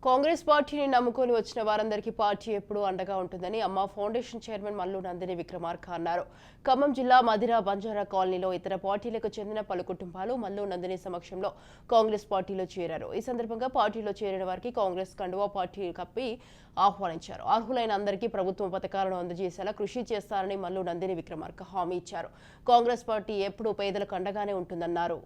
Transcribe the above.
కాంగ్రెస్ పార్టీని నమ్ముకొని వచ్చిన వారందరికీ పార్టీ ఎప్పుడూ అండగా ఉంటుందని అమ్మ ఫౌండేషన్ చైర్మన్ మల్లు నందిని విక్రమార్క అన్నారు. ఖమ్మం జిల్లా మధిర బంజారా కాలనీలో ఇతర పార్టీలకు చెందిన పలు కుటుంబాలు మల్లు నందిని సమక్షంలో కాంగ్రెస్ పార్టీలో చేరారు. ఈ సందర్భంగా పార్టీలో చేరిన వారికి కాంగ్రెస్ కండువా పార్టీ కప్పి ఆహ్వానించారు. అర్హులైన అందరికీ ప్రభుత్వం పథకాలను అందజేసేలా కృషి చేస్తారని మల్లు నందిని విక్రమార్క హామీ ఇచ్చారు. కాంగ్రెస్ పార్టీ ఎప్పుడూ పేదలకు అండగానే ఉంటుందన్నారు.